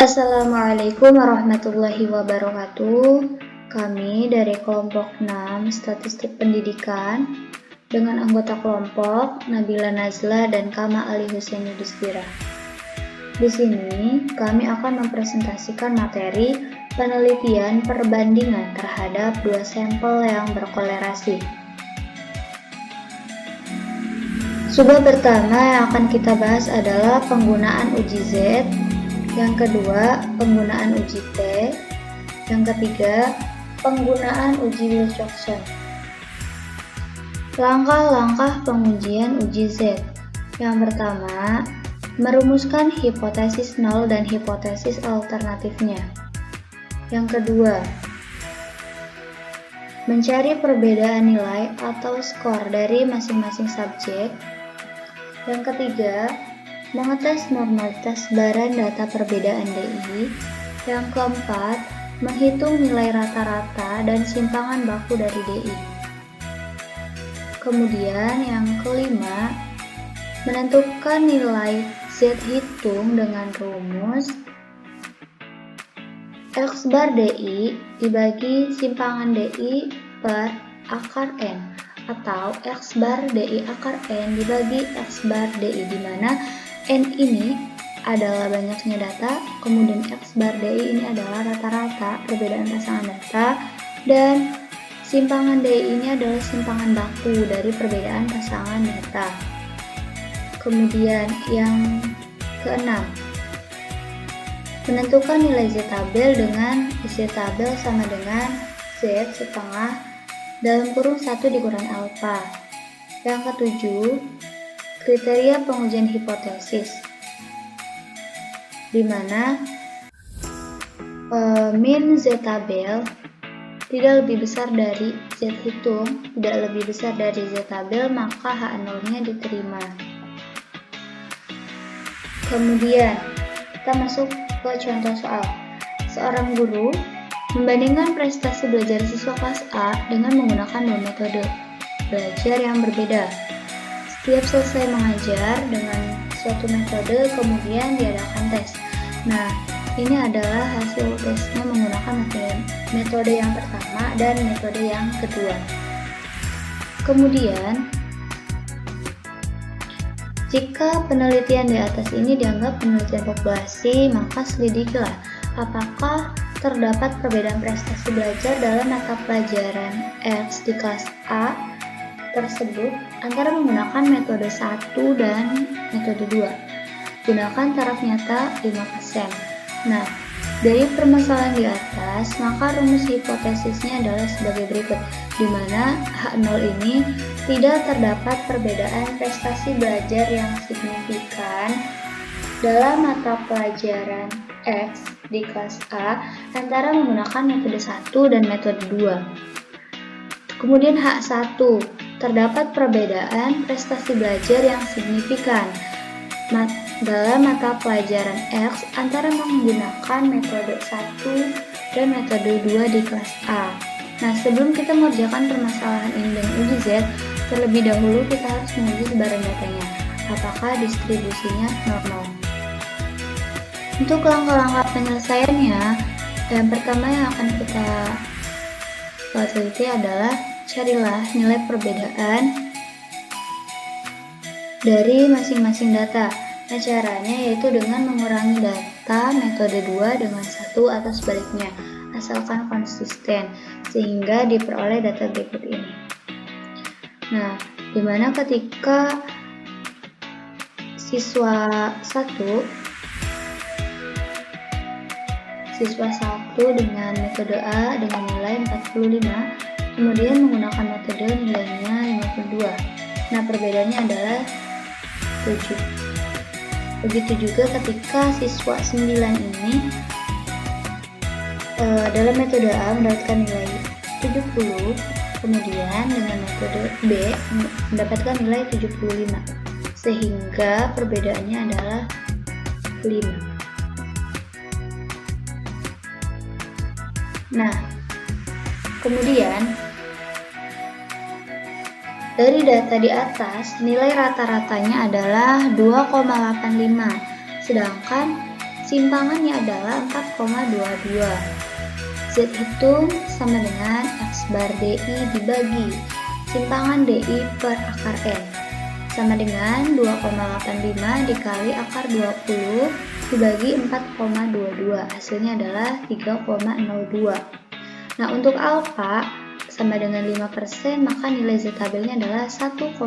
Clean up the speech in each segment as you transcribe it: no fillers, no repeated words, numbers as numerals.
Assalamualaikum warahmatullahi wabarakatuh. Kami dari kelompok 6 Statistik Pendidikan dengan anggota kelompok Nabila Nazla dan Kama Ali Husain Yudhistira. Di sini kami akan mempresentasikan materi penelitian perbandingan terhadap dua sampel yang berkolerasi. Subbab pertama yang akan kita bahas adalah penggunaan uji Z, yang kedua penggunaan uji T, yang ketiga penggunaan uji Wilcoxon. Langkah-langkah pengujian uji Z. Yang pertama, merumuskan hipotesis nol dan hipotesis alternatifnya. Yang kedua, mencari perbedaan nilai atau skor dari masing-masing subjek. Yang ketiga, mengetes normalitas baran data perbedaan DI. Yang keempat, menghitung nilai rata-rata dan simpangan baku dari DI. Kemudian yang kelima, menentukan nilai Z hitung dengan rumus X bar DI dibagi simpangan DI per akar N, atau X bar DI akar N dibagi X bar DI, di mana N ini adalah banyaknya data, kemudian X bar DI ini adalah rata-rata perbedaan pasangan data, dan simpangan DI ini adalah simpangan baku dari perbedaan pasangan data. Kemudian yang keenam, menentukan nilai Z tabel dengan Z tabel sama dengan Z setengah dalam kurung 1 dikurang alfa. Yang ketujuh, kriteria pengujian hipotesis, di mana min Z tabel tidak lebih besar dari Z hitung, tidak lebih besar dari Z tabel, maka H0-nya diterima. Kemudian kita masuk ke contoh soal. Seorang guru membandingkan prestasi belajar siswa kelas A dengan menggunakan dua metode belajar yang berbeda. Setiap selesai mengajar dengan suatu metode, kemudian diadakan tes. Nah, ini adalah hasil tesnya menggunakan metode yang pertama dan metode yang kedua. Kemudian, jika penelitian di atas ini dianggap penelitian populasi, maka selidikilah apakah terdapat perbedaan prestasi belajar dalam mata pelajaran X di kelas A tersebut antara menggunakan metode 1 dan metode 2. Gunakan taraf nyata 5%. Nah, dari permasalahan di atas, maka rumus hipotesisnya adalah sebagai berikut, di mana H0 ini tidak terdapat perbedaan prestasi belajar yang signifikan dalam mata pelajaran X di kelas A antara menggunakan metode 1 dan metode 2. Kemudian H1, terdapat perbedaan prestasi belajar yang signifikan dalam mata pelajaran X antara menggunakan metode 1 dan metode 2 di kelas A. Nah, sebelum kita mengerjakan permasalahan ini dengan uji Z, terlebih dahulu kita harus menguji sebaran datanya, apakah distribusinya normal. Untuk langkah-langkah penyelesaiannya, yang pertama yang akan kita teliti adalah carilah nilai perbedaan dari masing-masing data. Nah, caranya yaitu dengan mengurangi data metode 2 dengan 1 atau sebaliknya, asalkan konsisten, sehingga diperoleh data berikut ini. Nah, dimana ketika siswa 1 dengan metode A dengan nilai 45, kemudian menggunakan metode nilainya 52. Nah, perbedaannya adalah 7. Begitu juga ketika siswa 9 ini dalam metode A mendapatkan nilai 70, kemudian dengan metode B mendapatkan nilai 75, sehingga perbedaannya adalah 5. Nah, kemudian dari data di atas, nilai rata-ratanya adalah 2,85, sedangkan Simpangannya adalah 4,22. Z hitung sama dengan X bar DI dibagi simpangan DI per akar N sama dengan 2,85 dikali akar 20 dibagi 4,22, hasilnya adalah 3,02. Nah, untuk alfa sama dengan 5%, maka nilai Z tabelnya adalah 1,96.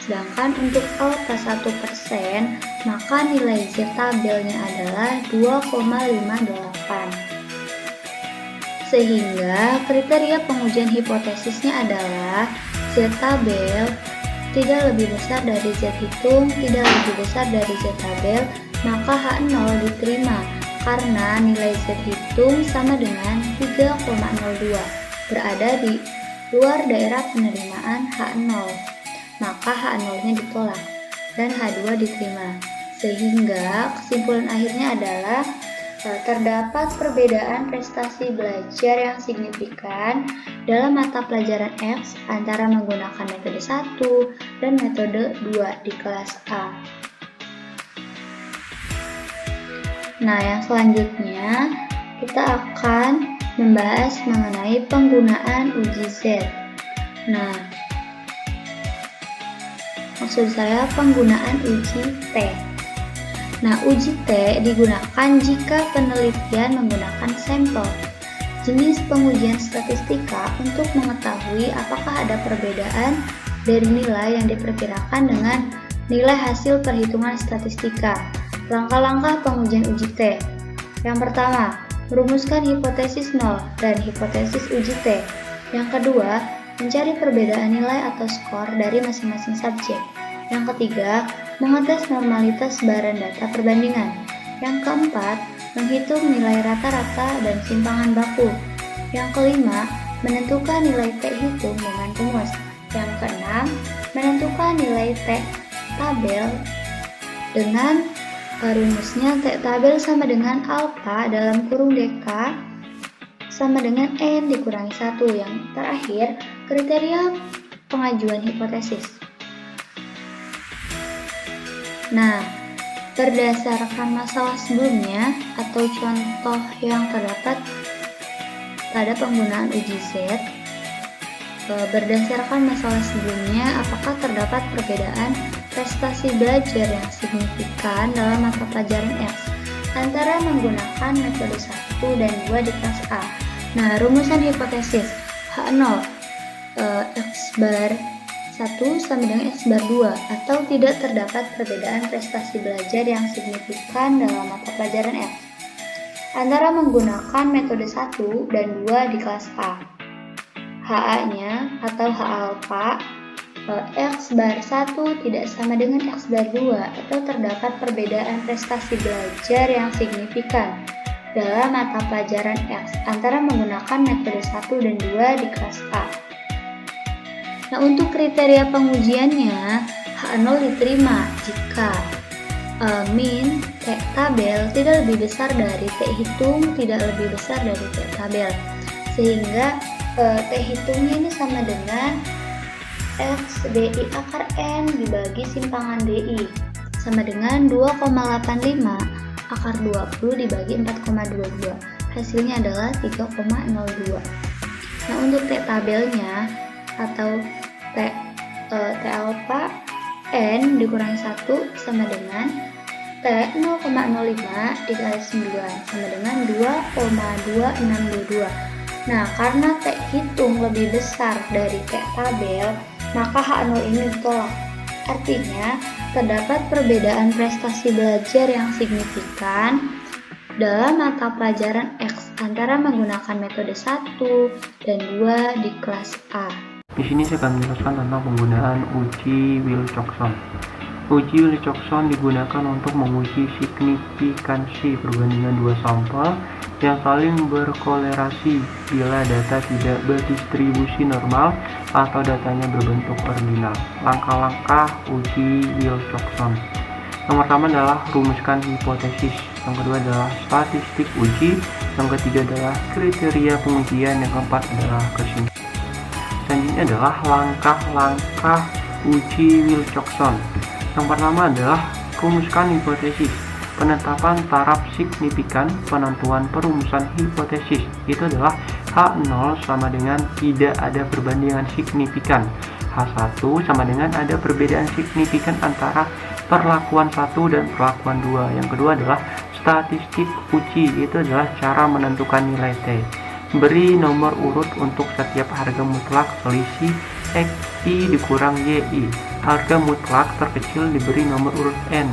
Sedangkan untuk alfa 1%, maka nilai Z tabelnya adalah 2,58. Sehingga kriteria pengujian hipotesisnya adalah Z tabel tidak lebih besar dari Z hitung, tidak lebih besar dari Z tabel, maka H0 diterima karena nilai Z hitung sama dengan 3,02, berada di luar daerah penerimaan H0, maka H0-nya ditolak dan H2 diterima. Sehingga kesimpulan akhirnya adalah terdapat perbedaan prestasi belajar yang signifikan dalam mata pelajaran X antara menggunakan metode 1 dan metode 2 di kelas A. Nah, yang selanjutnya kita akan membahas mengenai penggunaan uji Z. Nah, maksud saya penggunaan uji T. Nah, uji T digunakan jika penelitian menggunakan sampel. Jenis pengujian statistika untuk mengetahui apakah ada perbedaan dari nilai yang diperkirakan dengan nilai hasil perhitungan statistika. Langkah-langkah pengujian uji T. Yang pertama, merumuskan hipotesis 0 dan hipotesis uji T. Yang kedua, mencari perbedaan nilai atau skor dari masing-masing subjek. Yang ketiga, mengetes normalitas baran data perbandingan. Yang keempat, menghitung nilai rata-rata dan simpangan baku. Yang kelima, menentukan nilai T hitung dengan rumus. Yang keenam, menentukan nilai T tabel dengan rumusnya T tabel sama dengan alfa dalam kurung DK sama dengan N dikurangi 1. Yang terakhir, kriteria pengajuan hipotesis. Nah, berdasarkan masalah sebelumnya atau contoh yang terdapat pada penggunaan uji Z, berdasarkan masalah sebelumnya, apakah terdapat perbedaan prestasi belajar yang signifikan dalam mata pelajaran X antara menggunakan metode 1 dan 2 di kelas A? Nah, rumusan hipotesis H0 X bar 1 sama dengan X bar 2 atau tidak terdapat perbedaan prestasi belajar yang signifikan dalam mata pelajaran X antara menggunakan metode 1 dan 2 di kelas A. HA-nya atau H alfa X bar 1 tidak sama dengan X bar 2 atau terdapat perbedaan prestasi belajar yang signifikan dalam mata pelajaran X antara menggunakan metode 1 dan 2 di kelas A. Nah, untuk kriteria pengujiannya, H0 diterima jika min T tabel tidak lebih besar dari T hitung, tidak lebih besar dari T tabel. Sehingga T hitungnya ini sama dengan X DI akar N dibagi simpangan DI sama dengan 2,85 akar 20 dibagi 4,22. Hasilnya adalah 3,02. Nah, untuk T tabelnya atau T alfa N dikurangi 1 sama dengan T 0,05 dikali 9 sama dengan 2,2622. Nah, karena T hitung lebih besar dari T tabel, maka H0 ini ditolak. Artinya, terdapat perbedaan prestasi belajar yang signifikan dalam mata pelajaran X antara menggunakan metode 1 dan 2 di kelas A. Di sini saya akan menjelaskan tentang penggunaan uji Wilcoxon. Uji Wilcoxon digunakan untuk menguji signifikansi perbandingan dua sampel yang saling berkolerasi bila data tidak berdistribusi normal atau datanya berbentuk ordinal. Langkah-langkah uji Wilcoxon. Yang pertama adalah rumuskan hipotesis. Yang kedua adalah statistik uji. Yang ketiga adalah kriteria pengujian. Yang keempat adalah kesimpulan. Selanjutnya adalah langkah-langkah uji Wilcoxon. Yang pertama adalah rumuskan hipotesis. penetapan taraf signifikan, penentuan perumusan hipotesis. Itu adalah H0 sama dengan tidak ada perbandingan signifikan. H1 sama dengan ada perbedaan signifikan antara perlakuan 1 dan perlakuan 2. Yang kedua adalah statistik uji, itu adalah cara menentukan nilai T. Beri nomor urut untuk setiap harga mutlak selisih XI dikurang YI. Harga mutlak terkecil diberi nomor urut N.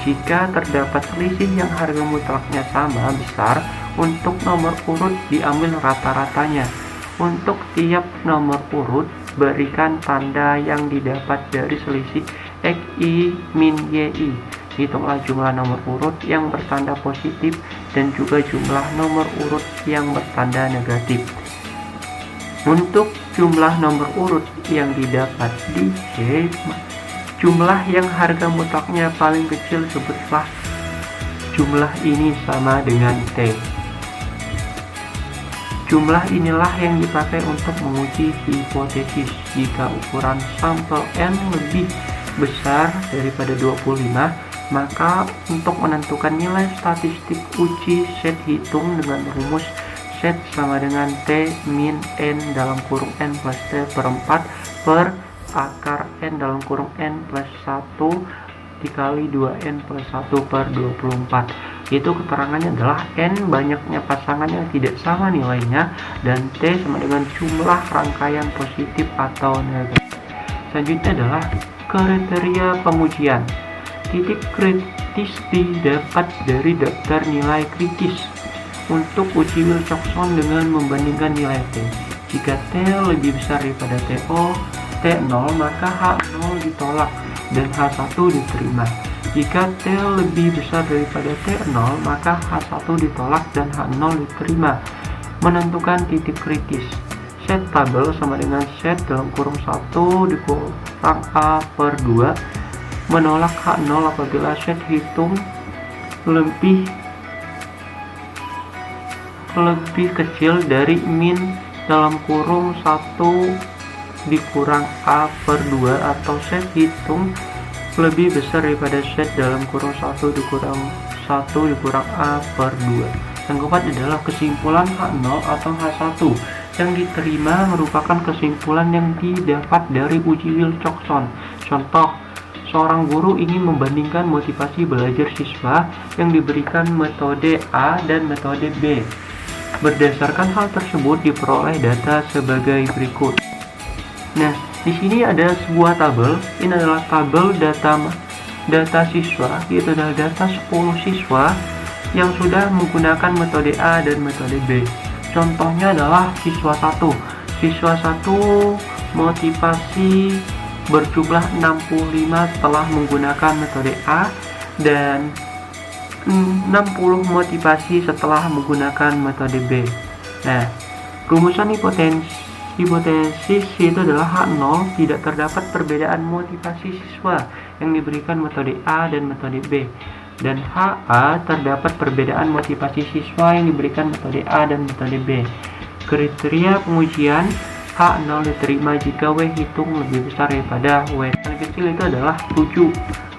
Jika terdapat selisih yang harga mutlaknya sama besar, untuk nomor urut diambil rata-ratanya. Untuk tiap nomor urut, berikan tanda yang didapat dari selisih XI min YI. Hitunglah jumlah nomor urut yang bertanda positif dan juga jumlah nomor urut yang bertanda negatif. Untuk jumlah nomor urut yang didapat di C, jumlah yang harga mutlaknya paling kecil sebutlah jumlah ini sama dengan T. Jumlah inilah yang dipakai untuk menguji hipotesis. Jika ukuran sampel N lebih besar daripada 25, maka untuk menentukan nilai statistik uji set hitung dengan rumus set sama dengan T min N dalam kurung N plus T per 4 per akar N dalam kurung N plus 1 dikali 2N plus 1 per 24. Itu keterangannya adalah N banyaknya pasangan yang tidak sama nilainya dan T sama dengan jumlah rangkaian positif atau negatif. Selanjutnya adalah kriteria pengujian. Titik kritis didapat dari daftar nilai kritis. Untuk uji Wilcoxon dengan membandingkan nilai T. Jika T lebih besar daripada T0, maka H0 ditolak dan H1 diterima. Jika T lebih besar daripada T0, maka H1 ditolak dan H0 diterima. Menentukan titik kritis. Set tabel sama dengan set dalam kurung 1 dikurang A per 2. Menolak H0 apabila set hitung lebih kecil dari min dalam kurung 1 dikurang A per 2 atau set hitung lebih besar daripada set dalam kurung 1 dikurang A per 2. Yang keempat adalah kesimpulan H0 atau H1. Yang diterima merupakan kesimpulan yang didapat dari uji Wilcoxon. Contoh, seorang guru ingin membandingkan motivasi belajar siswa yang diberikan metode A dan metode B. Berdasarkan hal tersebut diperoleh data sebagai berikut. Nah, di sini ada sebuah tabel. Ini adalah tabel data siswa, yaitu adalah data 10 siswa yang sudah menggunakan metode A dan metode B. Contohnya adalah siswa 1. Siswa 1 motivasi berjumlah 65 setelah menggunakan metode A dan 60 motivasi setelah menggunakan metode B. Nah, rumusan hipotesis itu adalah H0 tidak terdapat perbedaan motivasi siswa yang diberikan metode A dan metode B, dan HA terdapat perbedaan motivasi siswa yang diberikan metode A dan metode B. Kriteria pengujian H0 diterima jika W hitung lebih besar daripada W. Yang kecil itu adalah 7.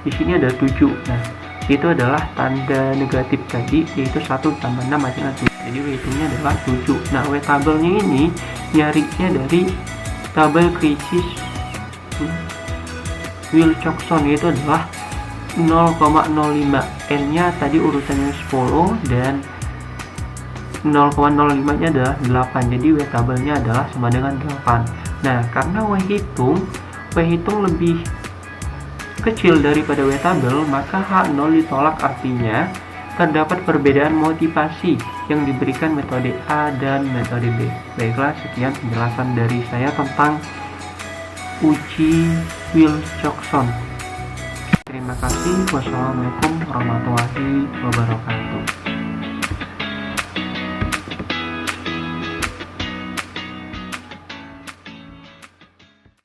Di sini ada 7. Nah, itu adalah tanda negatif tadi, yaitu 1 tambah 6 hasilnya 7. Jadi W hitungnya adalah 7. Nah, W tabelnya ini nyarinya dari tabel kritis Wilcoxon, yaitu adalah 0,05. N nya tadi urutannya 10 dan 0,05 nya adalah 8. Jadi W tabelnya adalah sama dengan 8. Nah, karena W hitung lebih kecil daripada W tabel, maka H0 ditolak, artinya terdapat perbedaan motivasi yang diberikan metode A dan metode B. Baiklah, sekian penjelasan dari saya tentang uji Wilcoxon. Terima kasih. Wassalamualaikum warahmatullahi wabarakatuh.